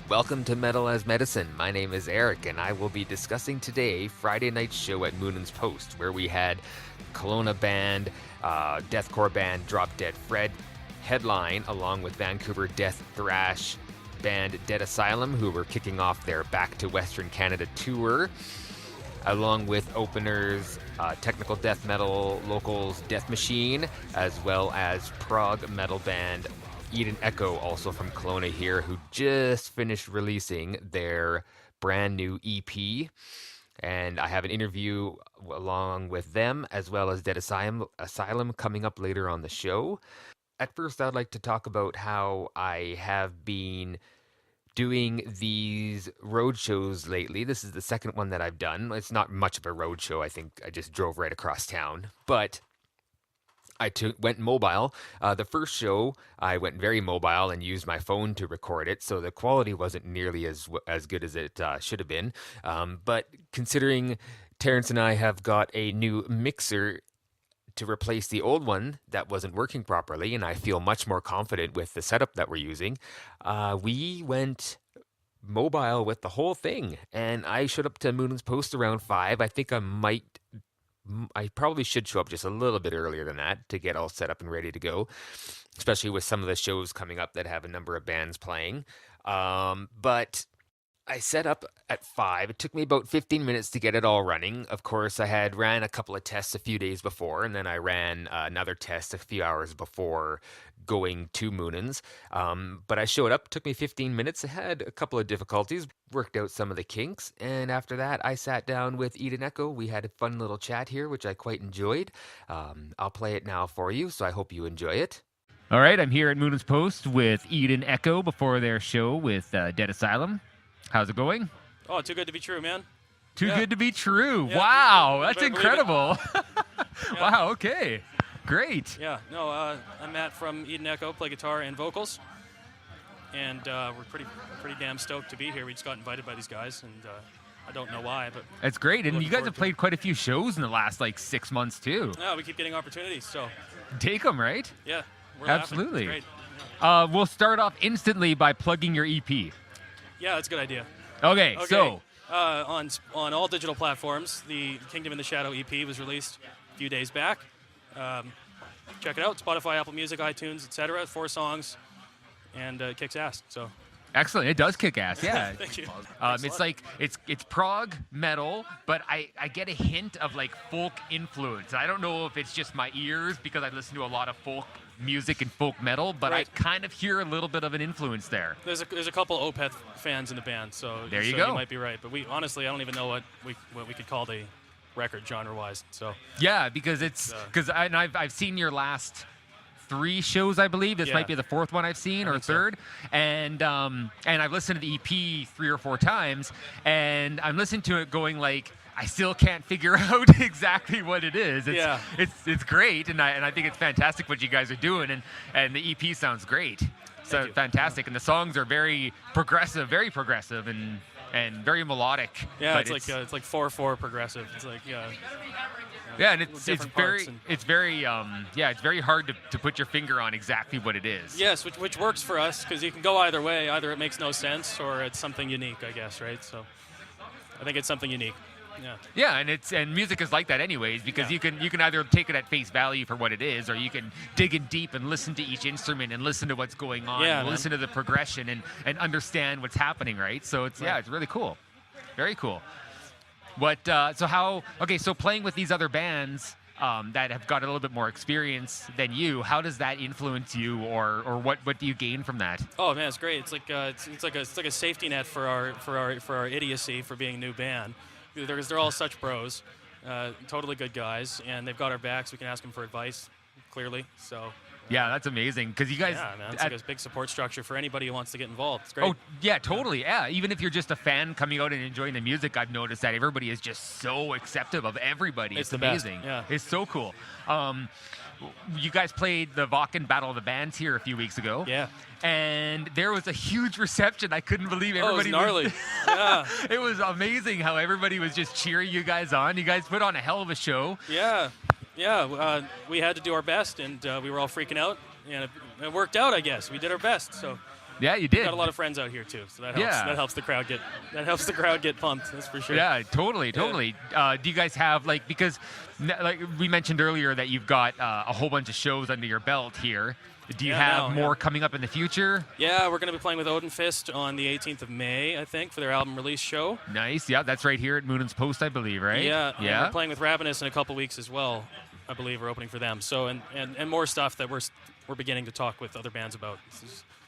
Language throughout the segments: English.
Welcome to Metal as Medicine. My name is Erik, and I will be discussing today Friday night's show at Muninn's Post, where we had Kelowna band, deathcore band Drop Dead Fred headline, along with Vancouver death thrash band Dead Asylum, who were kicking off their Back to Western Canada tour, along with openers technical death metal locals Death Machine, as well as prog metal band Eden Echo, also from Kelowna here, who just finished releasing their brand new EP. And I have an interview along with them, as well as Dead Asylum coming up later on the show. At first, I'd like to talk about how I have been doing these road shows lately. This is the second one that I've done. It's not much of a road show. I think I just drove right across town. But I went mobile. The first show, I went very mobile and used my phone to record it, so the quality wasn't nearly as good as it should have been. But considering Terrence and I have got a new mixer to replace the old one that wasn't working properly, and I feel much more confident with the setup that we're using, we went mobile with the whole thing. And I showed up to Muninn's Post around 5. I think I probably should show up just a little bit earlier than that to get all set up and ready to go, especially with some of the shows coming up that have a number of bands playing. But I set up at 5. It took me about 15 minutes to get it all running. Of course, I had ran a couple of tests a few days before, and then I ran another test a few hours before going to Muninn's. But I showed up. It took me 15 minutes. I had a couple of difficulties, worked out some of the kinks, and after that, I sat down with Eden Echo. We had a fun little chat here, which I quite enjoyed. I'll play it now for you, so I hope you enjoy it. All right, I'm here at Muninn's Post with Eden Echo before their show with Dead Asylum. How's it going? Oh, too good to be true, man. Too good to be true. Yeah. Wow, that's incredible. Yeah. Wow, okay. Great. Yeah, no, I'm Matt from Eden Echo, play guitar and vocals. And we're pretty damn stoked to be here. We just got invited by these guys, and I don't know why, but That's great. And looking you guys forward have to played quite a few shows in the last, 6 months, too. yeah, we keep getting opportunities, so Take them, right? yeah, we're Absolutely. laughing. It's great. We'll start off instantly by plugging your EP. Yeah, that's a good idea. Okay, so on all digital platforms, the Kingdom in the Shadow EP was released a few days back. Check it out, Spotify, Apple Music, iTunes, etc. 4 songs, and it kicks ass. So excellent. It does kick ass, yeah. thank you. It's it's prog metal, but I get a hint of folk influence. I don't know if it's just my ears because I listen to a lot of folk music and folk metal, but Right. I kind of hear a little bit of an influence there. There's a couple Opeth fans in the band, so There you so go. You might be right, but honestly I don't even know what we could call the record genre-wise. So Yeah, because I've seen your last 3 shows, I believe. This Yeah. might be the 4th one I've seen, or think so. 3rd. And I've listened to the EP 3 or 4 times, and I'm listening to it going I still can't figure out exactly what it is. It's great, and I think it's fantastic what you guys are doing, and the EP sounds great. So Thank you. fantastic, and the songs are very progressive, and very melodic. yeah, but it's like 4/4 progressive. It's yeah, and it's different very parts it's very hard to put your finger on exactly what it is. yes, which works for us because you can go either way. Either it makes no sense or it's something unique, I guess, right? So I think it's something unique. Yeah. Yeah, and music is like that anyways, because Yeah. you can either take it at face value for what it is, or you can dig in deep and listen to each instrument and listen to what's going on, Yeah, and man. listen to the progression and understand what's happening, right? So it's Right. it's really cool. Very cool. So playing with these other bands that have got a little bit more experience than you, how does that influence you, or what do you gain from that? Oh man, it's great. It's like a safety net for our idiocy for being a new band. They're all such pros, totally good guys, and they've got our backs. We can ask them for advice, clearly. So Yeah, that's amazing, because you guys... yeah, man, it's like a big support structure for anybody who wants to get involved. It's great. Oh, yeah, totally, yeah. Even if you're just a fan coming out and enjoying the music, I've noticed that everybody is just so accepting of everybody. It's It's the best, amazing. yeah. It's so cool. You guys played the Vakken Battle of the Bands here a few weeks ago. Yeah. And there was a huge reception. I couldn't believe everybody Oh, it was gnarly. Yeah. It was amazing how everybody was just cheering you guys on. You guys put on a hell of a show. Yeah. We had to do our best, and we were all freaking out, and it worked out, I guess. We did our best, so Yeah, you did. Got a lot of friends out here too, so that helps. Yeah. That helps the crowd get pumped. That's for sure. Yeah, totally. Do you guys have because like we mentioned earlier that you've got a whole bunch of shows under your belt here? Do you have more coming up in the future? Yeah, we're going to be playing with Odin Fist on the 18th of May, I think, for their album release show. Nice. Yeah, that's right here at Muninn's Post, I believe, right? Yeah. And we're playing with Ravenous in a couple weeks as well. I believe we're opening for them. So and more stuff that we're beginning to talk with other bands about.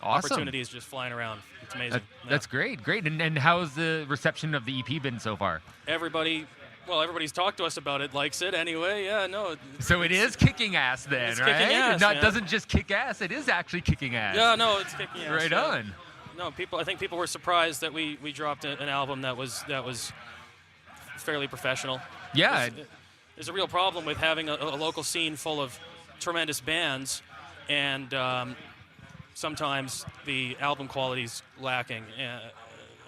Awesome. Opportunities just flying around. It's amazing. That's great. And how's the reception of the EP been so far? Everybody's talked to us about it, likes it anyway. Yeah, no. So it is kicking ass then, it's right? Kicking ass, It doesn't just kick ass, it is actually kicking ass. Yeah, no, it's kicking ass. Right on. No, I think people were surprised that we dropped an album that was fairly professional. Yeah. There's a real problem with having a local scene full of tremendous bands, and sometimes the album quality's lacking.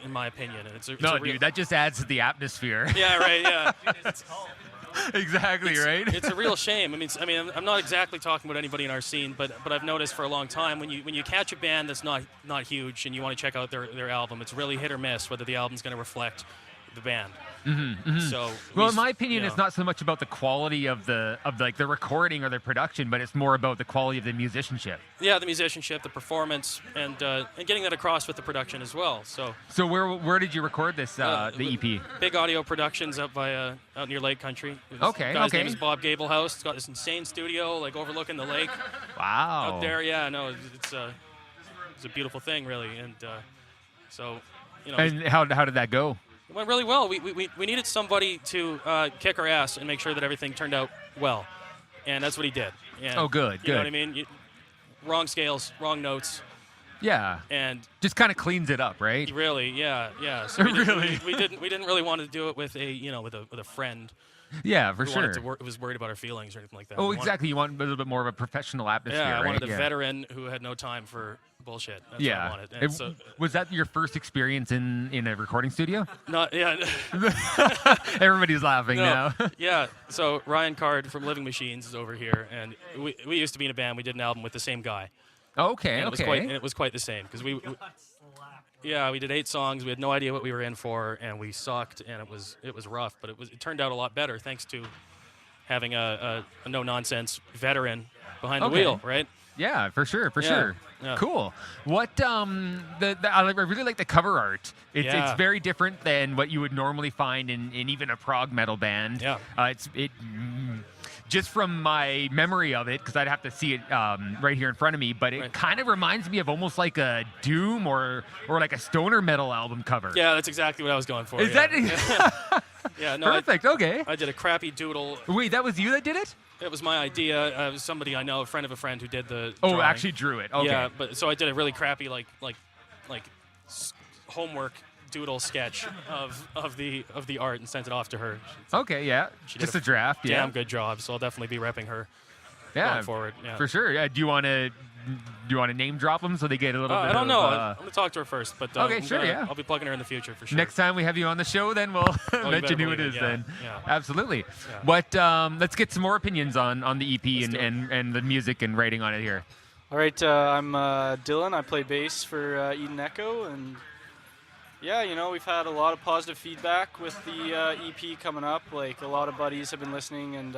In my opinion, dude, that just adds to the atmosphere. Yeah, right. Yeah, exactly, right. It's a real shame. I mean, I'm not exactly talking about anybody in our scene, but I've noticed for a long time when you catch a band that's not huge and you want to check out their album, it's really hit or miss whether the album's going to reflect the band. So, in my opinion, it's not so much about the quality of the recording or the production, but it's more about the quality of the musicianship. Yeah, the musicianship, the performance, and getting that across with the production as well. So where did you record this the EP? Big Audio Productions out near Lake Country. Okay. Guy's name is Bob Gablehouse. He's got this insane studio overlooking the lake. Wow. Out there, yeah, no, it's a beautiful thing, really, and so. And how did that go? It went really well. We needed somebody to kick our ass and make sure that everything turned out well, and that's what he did. And, good. You know what I mean? Wrong scales, wrong notes. Yeah. And just kind of cleans it up, right? Really, yeah. So we didn't really want to do it with a friend. Yeah, for sure. Who was worried about our feelings or anything like that. Oh, exactly. You want a little bit more of a professional atmosphere. Yeah, I wanted right? a veteran who had no time for bullshit. That's what I wanted. And was that your first experience in a recording studio? Not, yeah. Everybody's laughing now. Yeah. So Ryan Card from Living Machines is over here, and we used to be in a band. We did an album with the same guy. Okay. And it was quite the same because we did 8 songs. We had no idea what we were in for, and we sucked, and it was rough. But it turned out a lot better thanks to having a no nonsense veteran behind the wheel, right? Yeah, for sure. Yeah. Cool. What I really like the cover art. It's very different than what you would normally find in even a prog metal band. Yeah. Just from my memory of it, because I'd have to see it right here in front of me, but it kind of reminds me of almost like a Doom or like a stoner metal album cover. Yeah, that's exactly what I was going for. Is that? Yeah, no. Perfect. Okay. I did a crappy doodle. Wait, that was you that did it? It was my idea. It was somebody I know, a friend of a friend, who did the. Oh, drawing. actually drew it. Okay. Yeah, but so I did a really crappy homework doodle sketch of the art and sent it off to her. Okay, yeah. Just a draft. Yeah. Damn good job. So I'll definitely be repping her. Yeah. Going forward. Yeah. For sure. Yeah. Do you want to name drop them so they get a little bit? I don't know. I'm gonna talk to her first, but okay, sure. I'll be plugging her in the future for sure. Next time we have you on the show, then we'll mention who it is. Then. Yeah. Absolutely. Yeah. What? Let's get some more opinions on the EP and the music and writing on it here. All right. I'm Dylan. I play bass for Eden Echo, and yeah, we've had a lot of positive feedback with the EP coming up. Like a lot of buddies have been listening and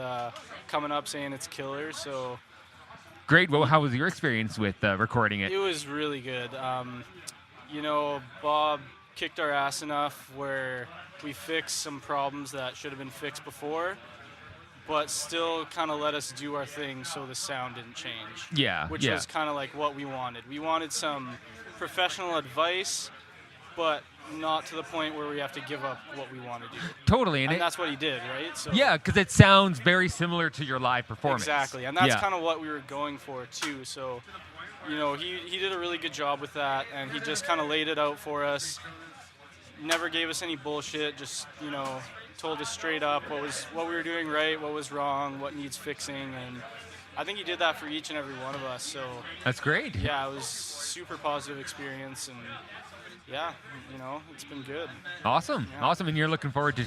coming up saying it's killer. So. Great. Well, how was your experience with recording it? It was really good. Bob kicked our ass enough where we fixed some problems that should have been fixed before, but still kind of let us do our thing so the sound didn't change. Yeah. Which was kind of like what we wanted. We wanted some professional advice, but not to the point where we have to give up what we want to do. Totally. And that's what he did, right? So yeah, because it sounds very similar to your live performance. Exactly. And that's kind of what we were going for, too. So, he did a really good job with that, and he just kind of laid it out for us. Never gave us any bullshit, just, told us straight up what we were doing right, what was wrong, what needs fixing, and I think he did that for each and every one of us. So that's great. Yeah, it was super positive experience, and yeah, it's been good. Awesome. Yeah. Awesome. And you're looking forward to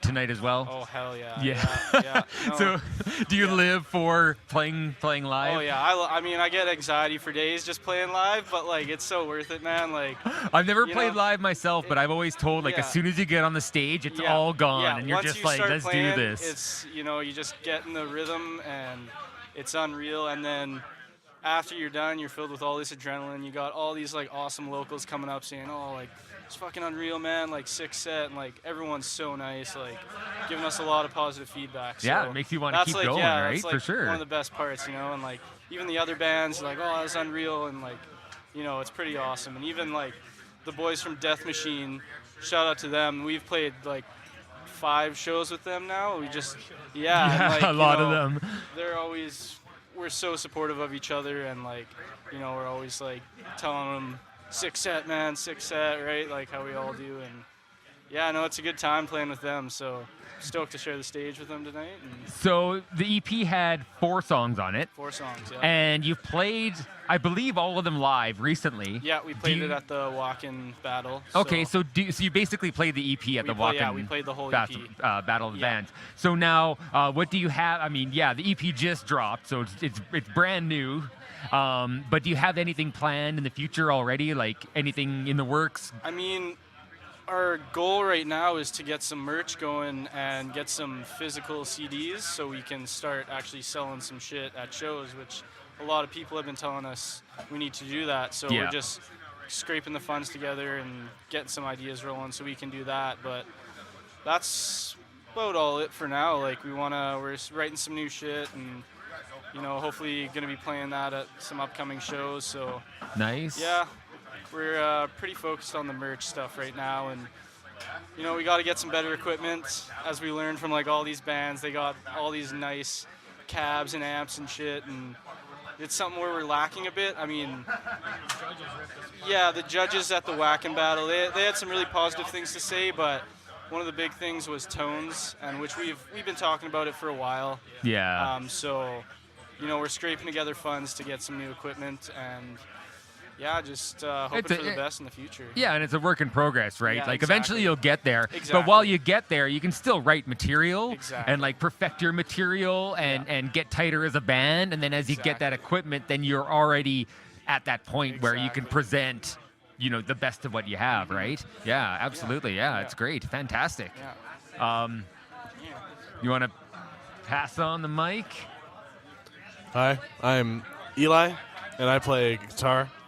tonight as well? Oh, hell yeah. Yeah. Yeah. No, So do you live for playing live? oh, yeah. I mean, I get anxiety for days just playing live, but, like, it's so worth it, man. Like, I've never you played know, live myself, but I've always told, like, yeah. as soon as you get on the stage, it's yeah, all gone, yeah. and you're Once just you like, start let's playing, do this. It's, you just get in the rhythm, and it's unreal. And then after you're done, you're filled with all this adrenaline. You got all these, like, awesome locals coming up saying, oh, like, it's fucking unreal, man, like, sick set, and, like, everyone's so nice, like, giving us a lot of positive feedback. So Yeah, it makes you want to keep like, going, yeah, right? that's, like, For sure. one of the best parts, and, like, even the other bands, like, oh, that's unreal, and, like, it's pretty awesome. And even, like, the boys from Death Machine, shout out to them. We've played, like, 5 shows with them now. We just, Yeah, and, like, a lot of them. We're so supportive of each other, and, like, we're always, like, telling them, sick set, man, sick set, right? Like how we all do. And yeah, no, it's a good time playing with them. So stoked to share the stage with them tonight. And So the EP had 4 songs on it. 4 songs, yeah. And you've played, I believe, all of them live recently. Yeah, we played it at the walk-in battle. Okay, so you basically played the EP at the walk-in. Yeah, we played the whole battle, EP. Battle of the Yeah. Bands. So now, what do you have? I mean, yeah, the EP just dropped, so it's brand new. But do you have anything planned in the future already? Like anything in the works? I mean, our goal right now is to get some merch going and get some physical CDs so we can start actually selling some shit at shows, which a lot of people have been telling us we need to do that. So Yeah. we're just scraping the funds together and getting some ideas rolling so we can do that. But that's about all it for now. Like we're writing some new shit and hopefully going to be playing that at some upcoming shows. So Nice. yeah, we're pretty focused on the merch stuff right now, and we got to get some better equipment. As we learned from like all these bands, they got all these nice cabs and amps and shit, and it's something where we're lacking a bit. I mean, yeah, the judges at the Whack-In Battle, they had some really positive things to say, but one of the big things was tones, and which we've been talking about it for a while. Yeah. So we're scraping together funds to get some new equipment, and yeah, just hoping for the best in the future. Yeah, and it's a work in progress, right? Yeah, like eventually exactly. you'll get there. Exactly. But while you get there, you can still write material Exactly. and like perfect your material and get tighter as a band. And then as you get that equipment, then you're already at that point where you can present, the best of what you have, right? Yeah, absolutely. Yeah, it's great. Fantastic. Yeah. You want to pass on the mic? Hi, I'm Eli, and I play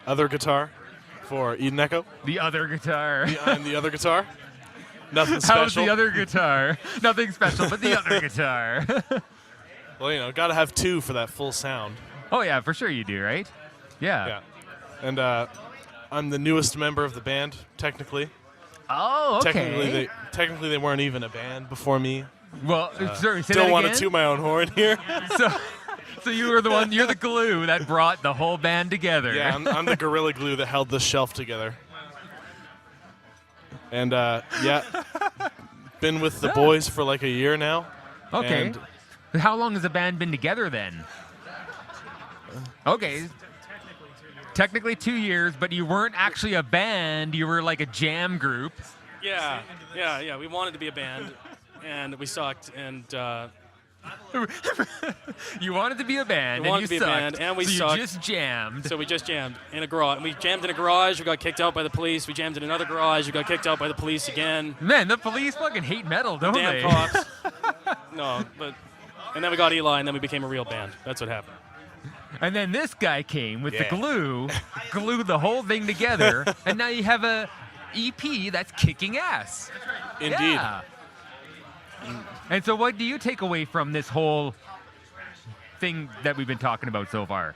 other guitar for Eden Echo. The other guitar. I'm the other guitar. Nothing special. How's the other guitar? Nothing special, but the other guitar. Well, gotta have 2 for that full sound. Oh, yeah, for sure you do, right? Yeah. And I'm the newest member of the band, technically. Oh, okay. Technically, they weren't even a band before me. Well, sorry, say Don't that want again? to toot my own horn here. So you were you're the glue that brought the whole band together. Yeah, I'm the gorilla glue that held the shelf together. And been with the boys for like a year now. Okay. And How long has the band been together then? Okay. Technically 2 years, but you weren't actually a band. You were like a jam group. Yeah. We wanted to be a band, and we sucked. And You wanted to be a band, We and wanted you to be a sucked. band, and we so sucked. you just jammed. so we just jammed in a garage. We jammed in a garage. We got kicked out by the police. We jammed in another garage. We got kicked out by the police again. Man, the police fucking hate metal, don't Damn they? cops. No, and then we got Eli, and then we became a real band. That's what happened. And then this guy came with the Yeah. glue, glued the whole thing together, and now you have a EP that's kicking ass. Indeed. Yeah. And so what do you take away from this whole thing that we've been talking about so far?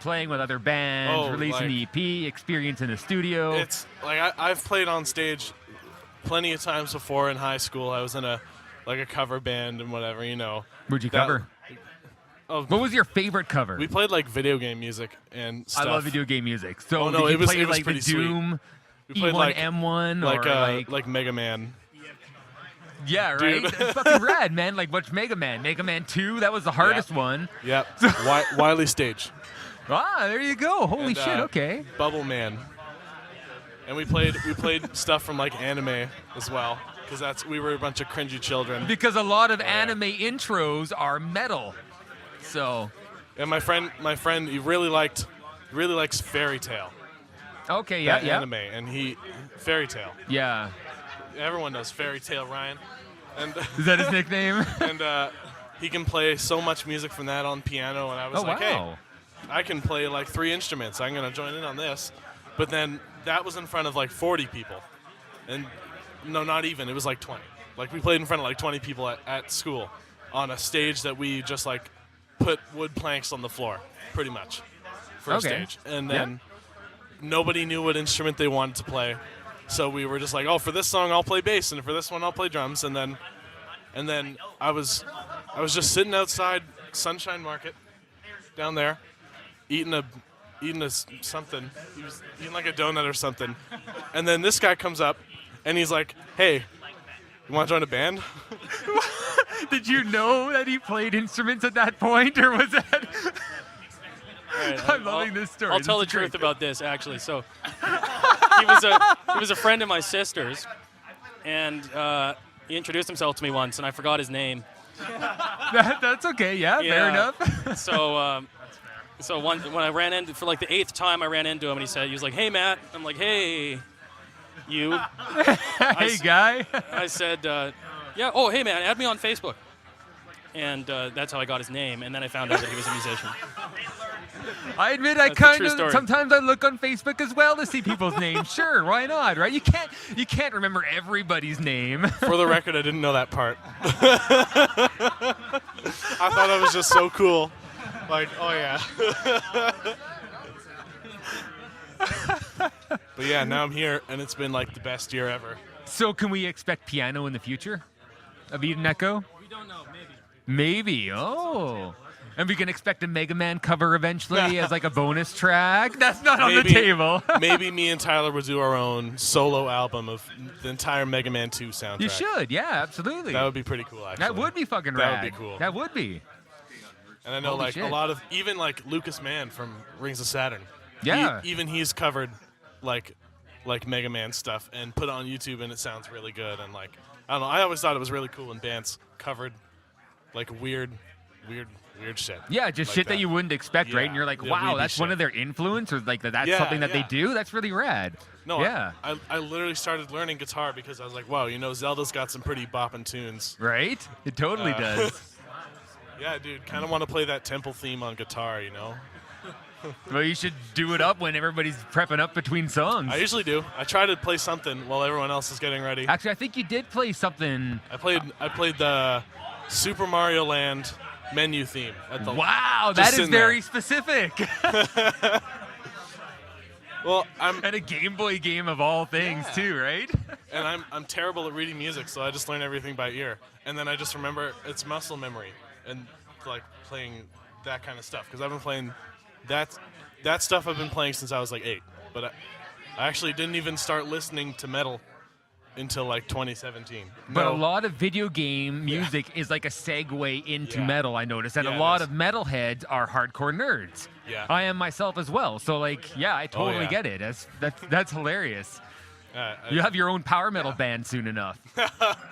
Playing with other bands, releasing the EP, experience in the studio. It's like I've played on stage plenty of times before in high school. I was in a cover band and whatever, What'd you that- cover? Oh, What was your favorite cover? we played like video game music and I stuff. love video game music. So Oh, no, did you it was- play it was like the pretty sweet. Doom, We played E1, M1, or like Mega Man. yeah, right? Dude. It's fucking rad, man. Like, what's Mega Man? Mega Man 2, that was the hardest one. Yep. Wily Stage. Ah, there you go. Holy And, shit, okay. Bubble Man. And we played stuff from like anime as well, because we were a bunch of cringy children. Because a lot of anime intros are metal. So. And my friend, he really likes Fairy Tale. Okay, yeah, yeah. Anime, and Fairy Tale. Yeah. Everyone knows Fairy Tale, Ryan. And is that his nickname? And he can play so much music from that on piano, and I was like, hey, I can play like 3 instruments. I'm gonna join in on this. But then that was in front of like 40 people, and no, not even. It was like 20. Like we played in front of like 20 people at school on a stage that we just like put wood planks on the floor, pretty much, for a stage. And then nobody knew what instrument they wanted to play. So we were just like, oh, for this song I'll play bass, and for this one I'll play drums. And then I was just sitting outside Sunshine Market down there, eating a something. He was eating like a donut or something. And then this guy comes up, and he's like, hey, you want to join a band? Did you know that he played instruments at that point, or was that? Right, I'm loving this story. I'll tell the truth about this, actually. So he was a friend of my sister's, and he introduced himself to me once, and I forgot his name. That's okay. Yeah, fair enough. So when I ran into, for like the 8th time, I ran into him, and he was like, "Hey, Matt." I'm like, "Hey, you." Hey, guy. I said, "Yeah. Oh, hey, man, add me on Facebook." And that's how I got his name, and then I found out that he was a musician. I admit I kind of sometimes I look on Facebook as well to see people's names. Sure, why not, right? You can't remember everybody's name. For the record, I didn't know that part. I thought that was just so cool. Like, oh yeah. But yeah, now I'm here, and it's been like the best year ever. So can we expect piano in the future of Eden Echo? We don't know, Maybe, oh. And we can expect a Mega Man cover eventually as like a bonus track? That's not on the table. Maybe me and Tyler would do our own solo album of the entire Mega Man 2 soundtrack. You should, yeah, absolutely. That would be pretty cool, actually. That would be fucking rad. That would be cool. That would be. And I know Holy like shit. a lot of, even like Lucas Mann from Rings of Saturn. Yeah. Even he's covered like Mega Man stuff and put it on YouTube, and it sounds really good. And like, I don't know, I always thought it was really cool when bands covered like weird shit. Yeah, just like shit that you wouldn't expect, right? And you're like, wow, that's one of their influence, or like that's something that they do? That's really rad. No, yeah. I literally started learning guitar because I was like, wow, Zelda's got some pretty bopping tunes. Right? It totally does. Yeah, dude, kind of want to play that temple theme on guitar, Well, you should do it up when everybody's prepping up between songs. I usually do. I try to play something while everyone else is getting ready. Actually, I think you did play something. I played the Super Mario Land menu theme. Wow, that is very specific. Well, and a Game Boy game of all things too, right? And I'm terrible at reading music, so I just learn everything by ear. And then I just remember it's muscle memory and like playing that kind of stuff, because I've been playing that stuff I've been playing since I was like 8. But I actually didn't even start listening to metal until like 2017. But a lot of video game music is like a segue into metal, I noticed. And a lot of metalheads are hardcore nerds. Yeah. I am myself as well. So like, yeah, I totally get it. That's hilarious. You have your own power metal band soon enough.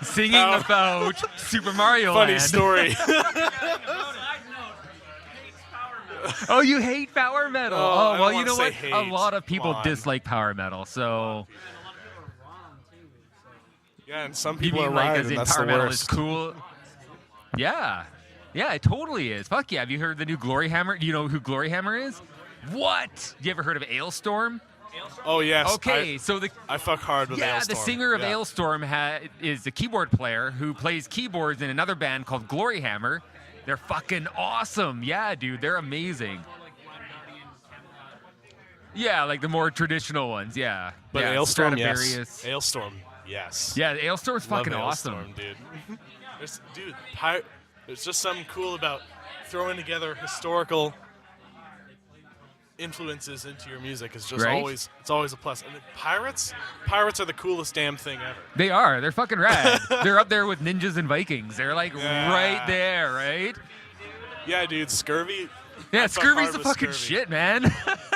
Singing about Super Mario Funny Land. story. Oh, you hate power metal. Oh, well, you know what? Hate. A lot of people dislike power metal, so... Yeah, and some people are like, right, as in and that's power the metal worst. is cool. Yeah. Yeah, it totally is. Fuck yeah. Have you heard the new Glory Hammer? Do you know who Glory Hammer is? What? You ever heard of Ailstorm? Oh, yes. Okay, I fuck hard with Ailstorm. Yeah, the singer of Ailstorm is a keyboard player who plays keyboards in another band called Glory Hammer. They're fucking awesome. Yeah, dude, they're amazing. Yeah, like the more traditional ones, yeah. But yeah, Ailstorm, yes. Ailstorm, yes. Yeah, Ailstorm's fucking awesome. Ailstorm, dude. There's just something cool about throwing together historical influences into your music. It's just always a plus. And pirates are the coolest damn thing ever. They are. They're fucking rad. They're up there with ninjas and Vikings. They're like right there, right? Yeah, dude. Scurvy. Yeah, Scurvy's the fucking shit, man.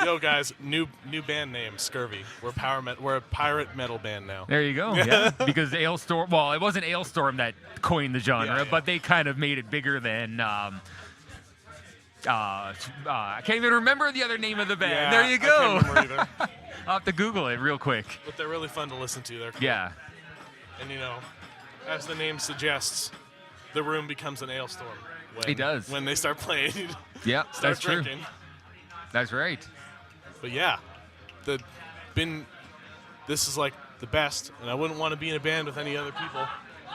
Yo, guys, new band name, Scurvy. We're a pirate metal band now. There you go. Yeah, because Ailstorm. Well, it wasn't Ailstorm that coined the genre, but they kind of made it bigger than. I can't even remember the other name of the band. Yeah, There you go. I can't remember either. I'll have to Google it real quick. But they're really fun to listen to. They're cool. Yeah. And as the name suggests, the room becomes an ailstorm. It does. When they start playing. Yeah, that's true. Drinking. That's right. But yeah, this is like the best, and I wouldn't want to be in a band with any other people.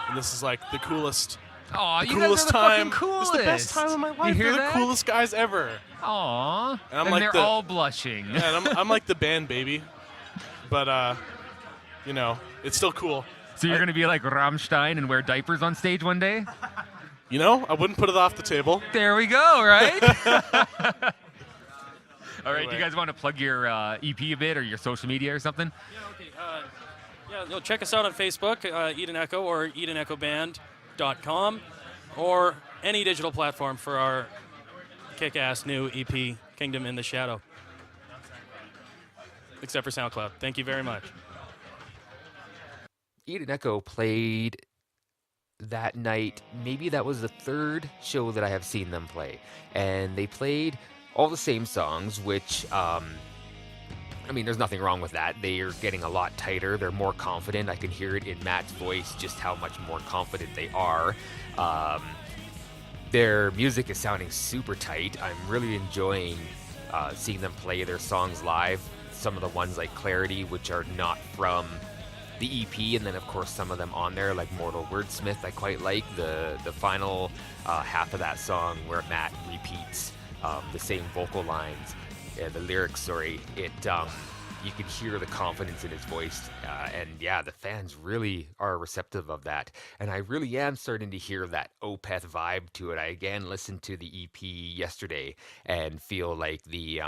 And this is like the coolest. Aw, you coolest guys are the time. fucking coolest. It's the best time of my life. You hear They're that? the coolest guys ever. Aw. And they're all blushing. Yeah, and I'm like the band baby, but it's still cool. So you're going to be like Rammstein and wear diapers on stage one day? I wouldn't put it off the table. There we go, right? All right, Anyway. do you guys want to plug your EP a bit or your social media or something? Yeah, okay. Check us out on Facebook, Eden Echo, or EdenEchoBand.com, or any digital platform for our kick-ass new EP, Kingdom in the Shadow. Except for SoundCloud. Thank you very much. Eden Echo played that night. Maybe that was the third show that I have seen them play. And they played all the same songs, which, there's nothing wrong with that. They are getting a lot tighter. They're more confident. I can hear it in Matt's voice just how much more confident they are. Their music is sounding super tight. I'm really enjoying seeing them play their songs live. Some of the ones like Clarity, which are not from the EP, and then of course some of them on there like Mortal Wordsmith I quite like. The final half of that song where Matt repeats the same vocal lines, the lyrics, sorry, you can hear the confidence in his voice, and yeah, the fans really are receptive of that, and I really am starting to hear that Opeth vibe to it. I again listened to the EP yesterday and feel like the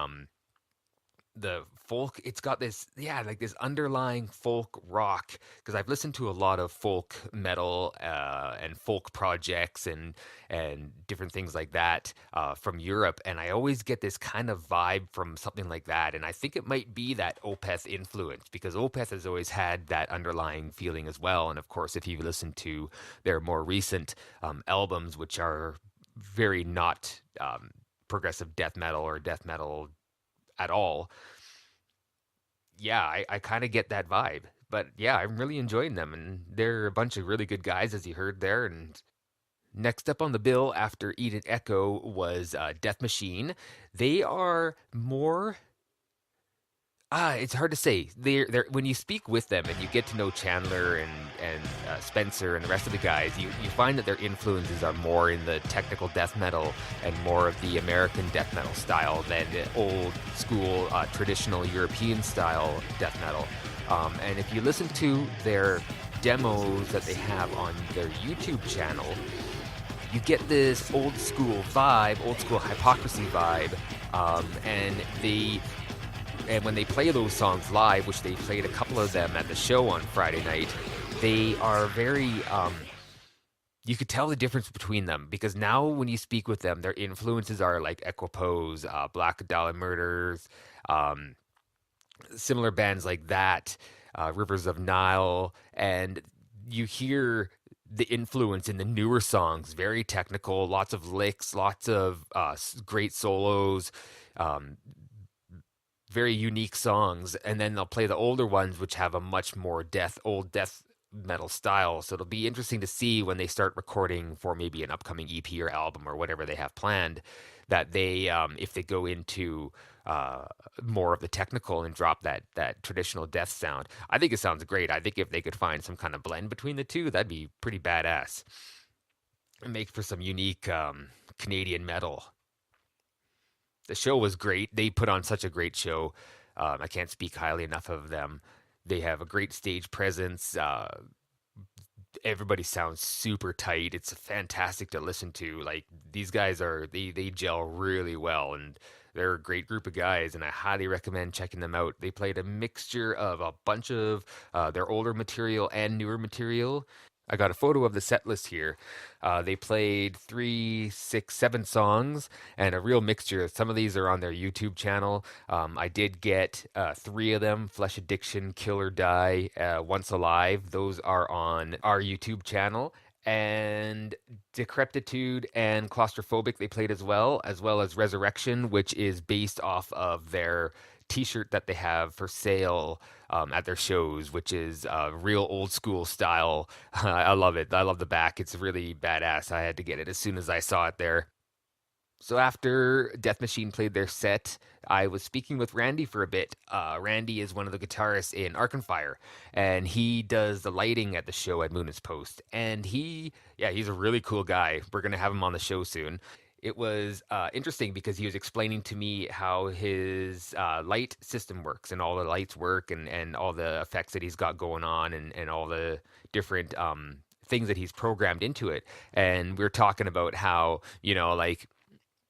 folk, it's got this, like this underlying folk rock, because I've listened to a lot of folk metal and folk projects and different things like that from Europe, and I always get this kind of vibe from something like that, and I think it might be that Opeth influence, because Opeth has always had that underlying feeling as well, and of course if you listen to their more recent albums, which are very not progressive death metal or death metal at all, I kind of get that vibe. But yeah, I'm really enjoying them, and they're a bunch of really good guys, as you heard there. And next up on the bill after Eden Echo was Death Machine. They are more it's hard to say. They're when you speak with them and you get to know Chandler and Spencer and the rest of the guys, you find that their influences are more in the technical death metal and more of the American death metal style than the old school traditional European style death metal. And if you listen to their demos that they have on their YouTube channel, you get this old school vibe, old school Hypocrisy vibe, and when they play those songs live, which they played a couple of them at the show on Friday night, they are very, you could tell the difference between them, because now when you speak with them, their influences are like Equipoise, Black Dahlia Murders, similar bands like that, Rivers of Nile, and you hear the influence in the newer songs, very technical, lots of licks, lots of great solos, very unique songs, and then they'll play the older ones, which have a much more old death metal style. So it'll be interesting to see when they start recording for maybe an upcoming EP or album or whatever they have planned, that they, if they go into more of the technical and drop that traditional death sound. I think it sounds great. I think if they could find some kind of blend between the two, that'd be pretty badass. And make for some unique Canadian metal. The show was great. They put on such a great show. I can't speak highly enough of them. They have a great stage presence. Everybody sounds super tight. It's fantastic to listen to. Like, these guys they gel really well, and they're a great group of guys, and I highly recommend checking them out. They played a mixture of a bunch of their older material and newer material. I got a photo of the set list here. They played 3, 6, 7 songs and a real mixture. Some of these are on their YouTube channel. I did get 3 of them: Flesh Addiction, Kill or Die, Once Alive. Those are on our YouTube channel. And Decrepitude and Claustrophobic they played as well as Resurrection, which is based off of their t-shirt that they have for sale at their shows, which is real old school style. I love it. I love the back. It's really badass. I had to get it as soon as I saw it there. So after Death Machine played their set, I was speaking with Randy for a bit. Randy is one of the guitarists in Arkenfire, and he does the lighting at the show at Munin's Post. And he's a really cool guy. We're going to have him on the show soon. It was interesting because he was explaining to me how his light system works and all the lights work and all the effects that he's got going on and all the different things that he's programmed into it. And we were talking about how, like,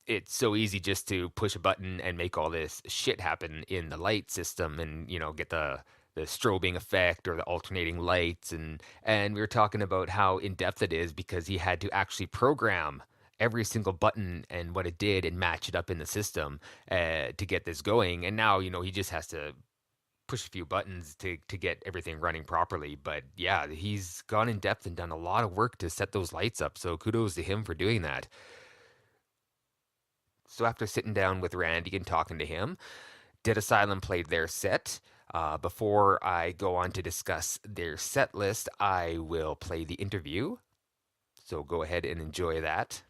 it's so easy just to push a button and make all this shit happen in the light system and, get the strobing effect or the alternating lights. And we were talking about how in-depth it is because he had to actually program every single button and what it did and match it up in the system to get this going. And now, he just has to push a few buttons to get everything running properly. But yeah, he's gone in depth and done a lot of work to set those lights up. So kudos to him for doing that. So after sitting down with Randy and talking to him, Dead Asylum played their set. Before I go on to discuss their set list, I will play the interview. So go ahead and enjoy that.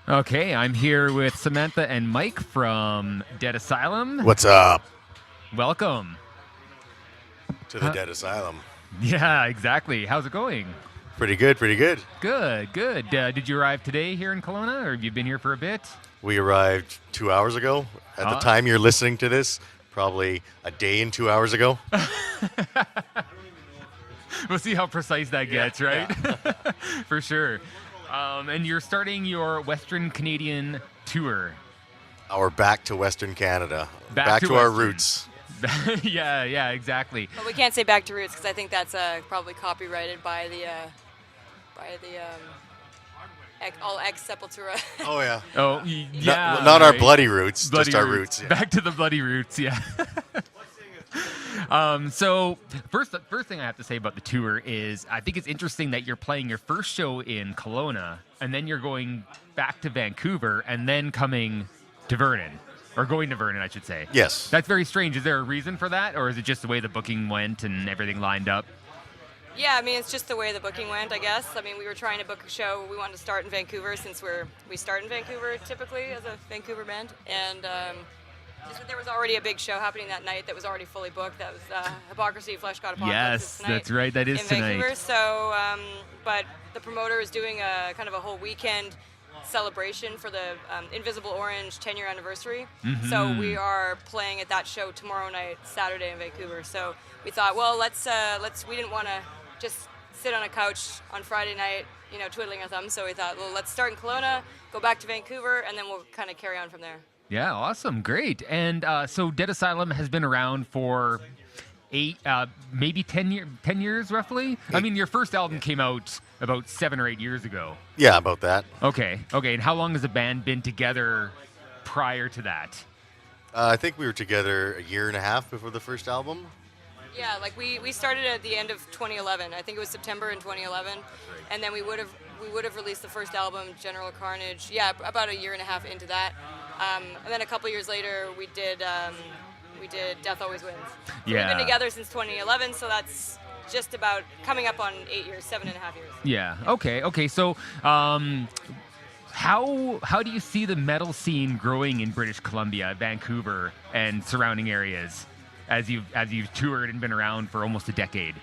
Okay, I'm here with Samantha and Mike from Dead Asylum. What's up? Welcome. To the Dead Asylum. Yeah, exactly. How's it going? Pretty good, pretty good. Good. Did you arrive today here in Kelowna, or have you been here for a bit? We arrived 2 hours ago. At the time you're listening to this, probably a day and 2 hours ago. We'll see how precise that gets, right? Yeah. For sure. And you're starting your Western Canadian tour. Our back to Western Canada. Back to our roots. yeah, exactly. But we can't say back to roots because I think that's probably copyrighted by the all ex Sepultura. Oh yeah. Oh yeah. Not our bloody roots, just our roots. Yeah. Back to the bloody roots. Yeah. So first thing I have to say about the tour is I think it's interesting that you're playing your first show in Kelowna and then you're going back to Vancouver and then coming to Vernon. Or going to Vernon, I should say. Yes. That's very strange. Is there a reason for that, or is it just the way the booking went and everything lined up? Yeah, I mean, it's just the way the booking went, I guess. I mean, we were trying to book a show. We wanted to start in Vancouver since we start in Vancouver typically as a Vancouver band. And there was already a big show happening that night that was already fully booked. That was Hypocrisy, Flesh God Apocalypse. Yes, that's right. That is in tonight. Vancouver. So, but the promoter is doing a kind of a whole weekend celebration for the Invisible Orange 10-year anniversary. Mm-hmm. So we are playing at that show tomorrow night, Saturday in Vancouver. So we thought, well, we didn't want to just sit on a couch on Friday night, twiddling our thumbs. So we thought, well, let's start in Kelowna, go back to Vancouver, and then we'll kind of carry on from there. Yeah, awesome, great. And so Dead Asylum has been around for 8, maybe 10 years roughly. I mean, your first album came out about 7 or 8 years ago. Yeah, about that. Okay. And how long has the band been together prior to that? I think we were together a year and a half before the first album. Yeah, like we started at the end of 2011. I think it was September in 2011, and then we would have released the first album, General Carnage. Yeah, about a year and a half into that, and then a couple years later we did Death Always Wins. So yeah. We've been together since 2011, so that's just about coming up on 8 years, 7.5 years. Yeah. Okay. So, how do you see the metal scene growing in British Columbia, Vancouver, and surrounding areas as you've toured and been around for almost a decade?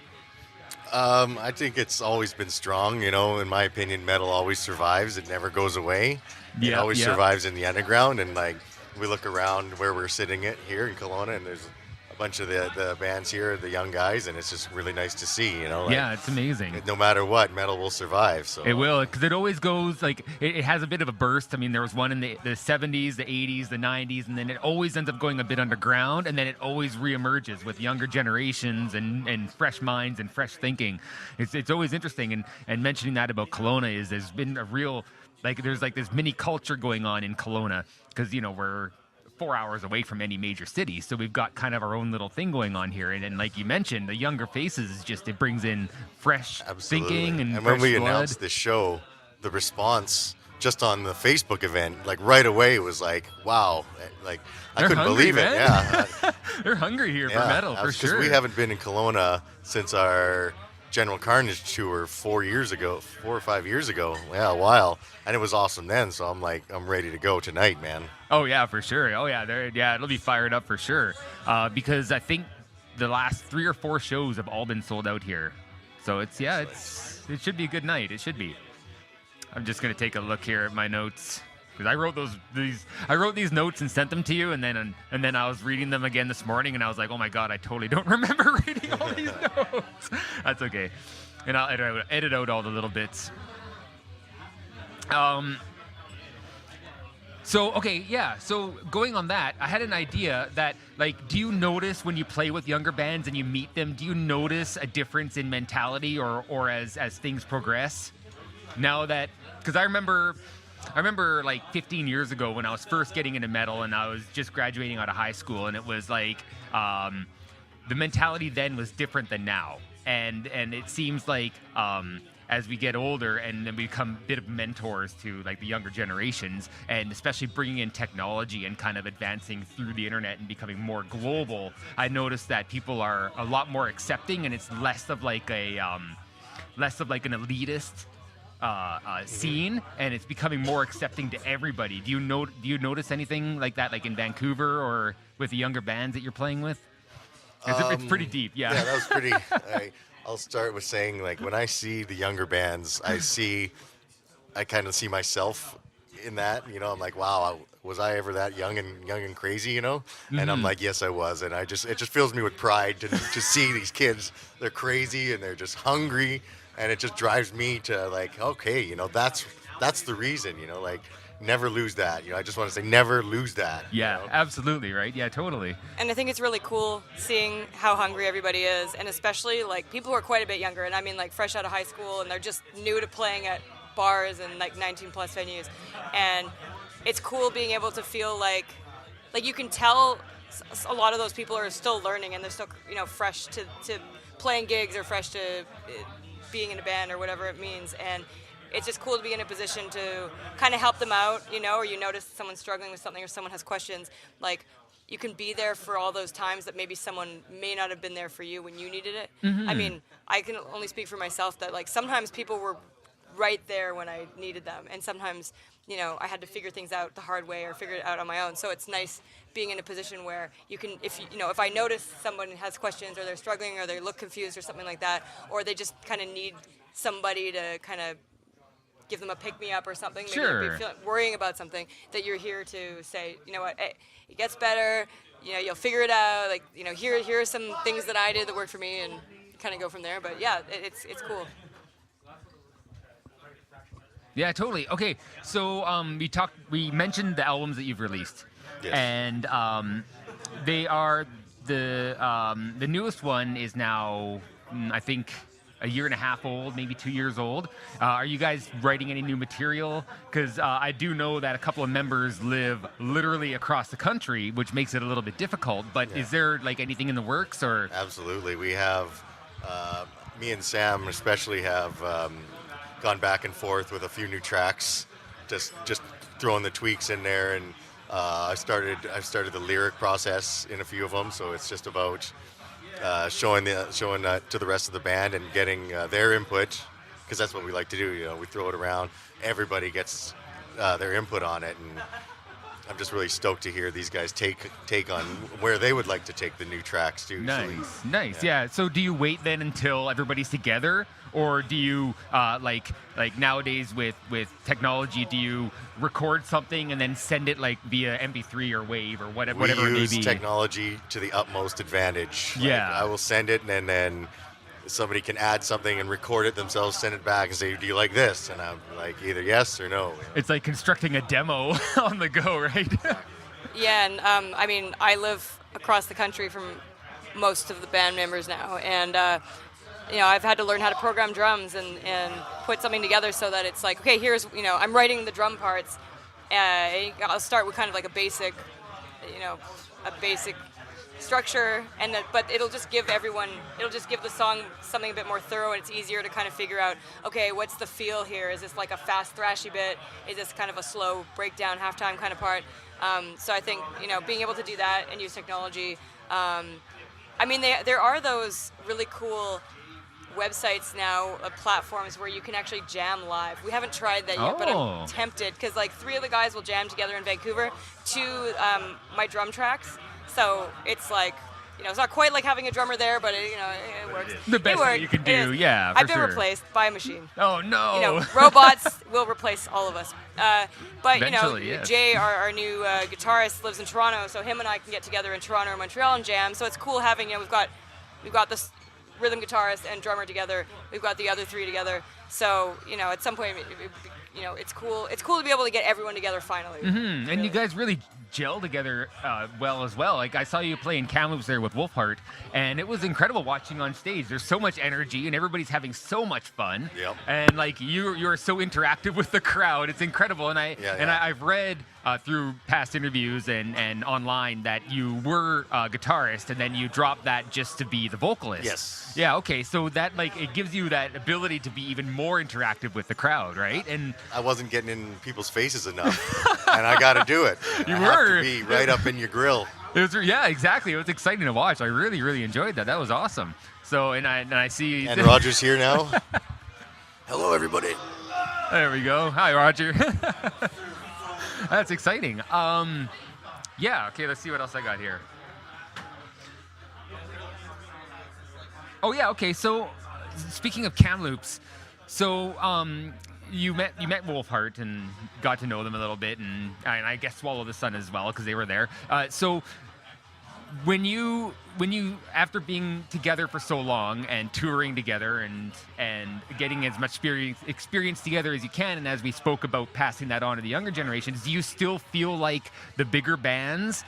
I think it's always been strong. In my opinion, metal always survives. It never goes away. It always survives in the underground. And like we look around where we're sitting here in Kelowna, and there's a bunch of the bands here, the young guys, and it's just really nice to see, you know. Like, yeah, it's amazing. no matter what, metal will survive. So it will, because it always goes like it has a bit of a burst. I mean, there was one in the 70s, the 80s, the 90s, and then it always ends up going a bit underground, and then it always reemerges with younger generations and fresh minds and fresh thinking. It's always interesting, and mentioning that about Kelowna is there's been a real there's like this mini culture going on in Kelowna, because you know we're 4 hours away from any major city, so we've got kind of our own little thing going on here, and like you mentioned, the younger faces is just, it brings in fresh thinking and when we blood. announced this show, the response just on the Facebook event, like right away, was like, wow, like I couldn't believe it. Yeah, they're hungry here for metal, for sure. Because we haven't been in Kelowna since our General Carnage tour 4 or 5 years ago. Yeah, a while, and it was awesome then. So I'm ready to go tonight, man. Oh yeah, for sure. Oh yeah, it'll be fired up for sure. Because I think the last 3 or 4 shows have all been sold out here. So it should be a good night. It should be. I'm just gonna take a look here at my notes, because I wrote these notes and sent them to you, and then I was reading them again this morning, and I was like, oh my god, I totally don't remember reading all these notes. That's okay, and I'll edit out all the little bits. So going on that, I had an idea that, like, do you notice when you play with younger bands and you meet them, do you notice a difference in mentality or as things progress? Now that, because I remember like 15 years ago when I was first getting into metal and I was just graduating out of high school, and it was like the mentality then was different than now, and it seems like as we get older and then we become a bit of mentors to like the younger generations, and especially bringing in technology and kind of advancing through the internet and becoming more global, I noticed that people are a lot more accepting, and it's less of like an elitist scene, and it's becoming more accepting to everybody. Do you notice anything like that, like in Vancouver or with the younger bands that you're playing with? It's pretty deep. Yeah, that was pretty. I'll start with saying, like, when I see the younger bands, I kind of see myself in that. You know, I'm like, wow, was I ever that young and crazy? You know, and I'm like, yes, I was, and it just fills me with pride to see these kids. They're crazy and they're just hungry. And it just drives me to, like, okay, you know, that's the reason, you know, like, never lose that. You know, I just want to say never lose that. Yeah, you know? Absolutely, right? Yeah, totally. And I think it's really cool seeing how hungry everybody is, and especially, like, people who are quite a bit younger, and I mean, like, fresh out of high school, and they're just new to playing at bars and, like, 19-plus venues. And it's cool being able to feel like you can tell a lot of those people are still learning, and they're still, you know, fresh to playing gigs or fresh to being in a band or whatever it means, and it's just cool to be in a position to kind of help them out, you know, or you notice someone's struggling with something or someone has questions, like, you can be there for all those times that maybe someone may not have been there for you when you needed it. Mm-hmm. I mean, I can only speak for myself that, like, sometimes people were right there when I needed them, and sometimes, you know, I had to figure things out the hard way or figure it out on my own. So it's nice being in a position where you can, if I notice someone has questions or they're struggling or they look confused or something like that, or they just kind of need somebody to kind of give them a pick-me-up or something, maybe sure. they're worrying about something, that you're here to say, you know what, hey, it gets better, you know, you'll figure it out, like, you know, here are some things that I did that worked for me, and kind of go from there. But yeah, it's cool. Yeah, totally. Okay, so we mentioned the albums that you've released. Yes. And they are the newest one is now, I think, a year and a half old, maybe 2 years old. Are you guys writing any new material? Because I do know that a couple of members live literally across the country, which makes it a little bit difficult. But Is there like anything in the works, or? Absolutely, we have. Me and Sam especially have gone back and forth with a few new tracks, just throwing the tweaks in there, and I've started the lyric process in a few of them, so it's just about showing that to the rest of the band and getting their input, because that's what we like to do. You know, we throw it around, everybody gets their input on it, and I'm just really stoked to hear these guys take on where they would like to take the new tracks too. Nice. Yeah. So do you wait then until everybody's together, or do you like nowadays with technology, do you record something and then send it like via MP3 or Wave or whatever it may be? We use technology to the utmost advantage. Yeah. I will send it, and then somebody can add something and record it themselves, send it back, and say, "Do you like this?" And I'm like, either yes or no. It's like constructing a demo on the go, right? Yeah, and I mean, I live across the country from most of the band members now, and I've had to learn how to program drums and put something together so that it's like, okay, here's, I'm writing the drum parts. I'll start with kind of like a basic structure, but it'll just give the song something a bit more thorough, and it's easier to kind of figure out, okay, what's the feel here? Is this like a fast thrashy bit? Is this kind of a slow breakdown halftime kind of part? So I think being able to do that and use technology. I mean, there are those really cool websites now, platforms where you can actually jam live. We haven't tried that yet, but I'm tempted, because like 3 of the guys will jam together in Vancouver to my drum tracks. So it's like, it's not quite like having a drummer there, but it works. The best thing you can do, yeah, for I've been sure. replaced by a machine. Oh no! Robots will replace all of us. But Eventually, yes. Jay, our new guitarist, lives in Toronto, so him and I can get together in Toronto or Montreal and jam. So it's cool having, we've got this rhythm guitarist and drummer together. We've got the other 3 together. So at some point, it's cool. It's cool to be able to get everyone together finally. Mm-hmm. And you guys really gel together well as well. Like I saw you play in Kamloops there with Wolfheart, and it was incredible watching on stage. There's so much energy, and everybody's having so much fun. Yep. And like you're so interactive with the crowd. It's incredible. And I've read through past interviews and online that you were a guitarist, and then you dropped that just to be the vocalist. Yes. Yeah. Okay. So that it gives you that ability to be even more interactive with the crowd, right? And I wasn't getting in people's faces enough, and I got to do it. You I were. have to be right up in your grill. It was, yeah, exactly. It was exciting to watch. I really, really enjoyed that. That was awesome. So, and I see. And Roger's here now. Hello, everybody. There we go. Hi, Roger. That's exciting. Yeah. Okay. Let's see what else I got here. Oh yeah. Okay. So, speaking of Kamloops, so you met Wolfheart and got to know them a little bit, and I guess Swallow the Sun as well, because they were there. So when you after being together for so long and touring together and getting as much experience together as you can, and as we spoke about passing that on to the younger generations, do you still feel like the bigger bands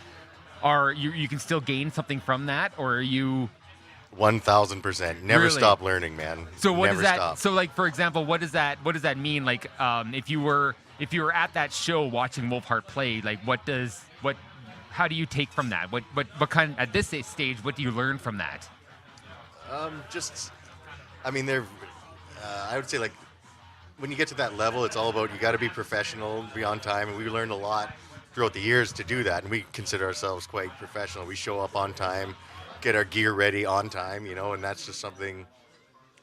are you can still gain something from that, or are you 1,000%. Never Really? stop learning, man. So what Never does that? Stop. So like, for example, what does that mean? Like, if you were at that show watching Wolfheart play, like, how do you take from that? What kind at this stage? What do you learn from that? I would say, like, when you get to that level, it's all about, you got to be professional, be on time, and we learned a lot throughout the years to do that, and we consider ourselves quite professional. We show up on time, get our gear ready on time, and that's just something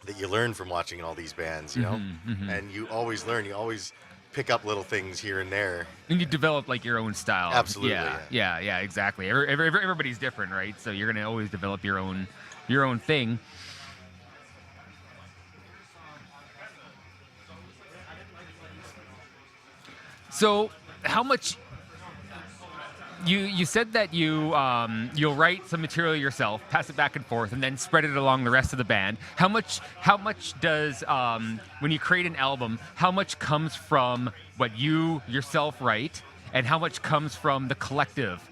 that you learn from watching all these bands, and you always learn, you always pick up little things here and there. And you develop like your own style. Absolutely. Yeah, exactly. Everybody's different, right? So you're gonna always develop your own thing. So how much? You said that you'll write some material yourself, pass it back and forth, and then spread it along the rest of the band. How much does when you create an album, how much comes from what you yourself write, and how much comes from the collective?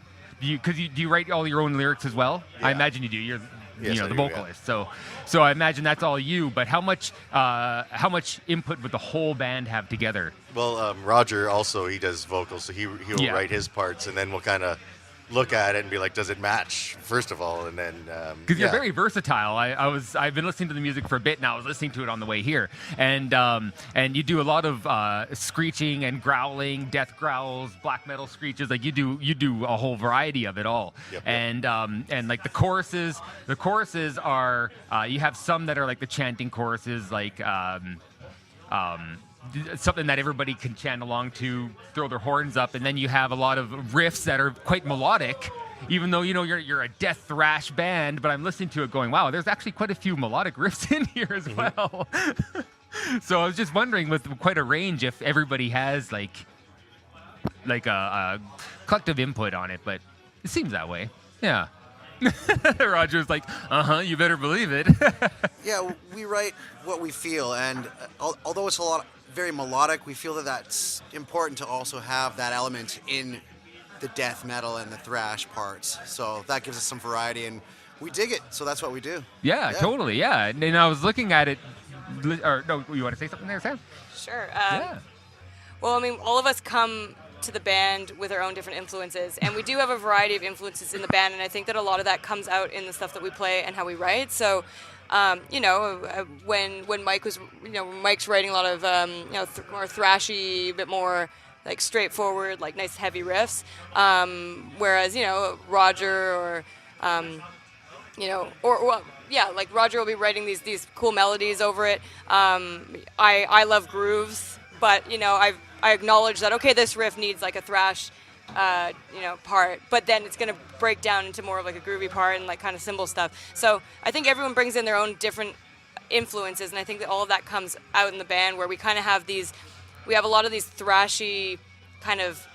Do you write all your own lyrics as well? Yeah. I imagine you do. You're Yes, the I do, vocalist. Yeah. So I imagine that's all you. But how much input would the whole band have together? Well, Roger also, he does vocals, so he'll write his parts, and then we'll kind of look at it and be like, does it match, first of all, and then because you're very versatile. I've been listening to the music for a bit now. I was listening to it on the way here, and you do a lot of screeching and growling, death growls, black metal screeches. Like you do a whole variety of it all. Yep. And like the choruses are you have some that are like the chanting choruses, like something that everybody can chant along to, throw their horns up, and then you have a lot of riffs that are quite melodic. Even though you're a death thrash band, but I'm listening to it going, wow, there's actually quite a few melodic riffs in here as well. So I was just wondering, with quite a range, if everybody has like a collective input on it, but it seems that way. Yeah. Roger's like, you better believe it. Yeah, we write what we feel, and although it's very melodic, we feel that that's important to also have that element in the death metal and the thrash parts. So that gives us some variety, and we dig it. So that's what we do. Yeah, totally. Yeah, and I was looking at it. Or no, you want to say something there, Sam? Sure. Yeah. Well, I mean, all of us come to the band with our own different influences, and we do have a variety of influences in the band, and I think that a lot of that comes out in the stuff that we play and how we write. So, when Mike was, Mike's writing a lot of, more thrashy, a bit more like straightforward, like nice heavy riffs, whereas, Roger or, like Roger will be writing these cool melodies over it. I love grooves, but, I acknowledge that, okay, this riff needs like a thrash, part, but then it's going to break down into more of like a groovy part and like kind of cymbal stuff. So I think everyone brings in their own different influences, and I think that all of that comes out in the band, where we kind of have we have a lot of these thrashy kind of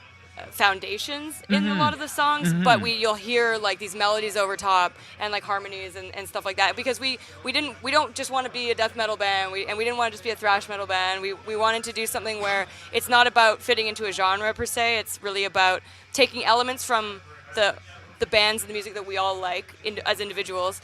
foundations in a lot of the songs, but you'll hear like these melodies over top and like harmonies and stuff like that, because we don't just want to be a death metal band, we didn't want to just be a thrash metal band. We wanted to do something where it's not about fitting into a genre per se. It's really about taking elements from the bands and the music that we all like as individuals,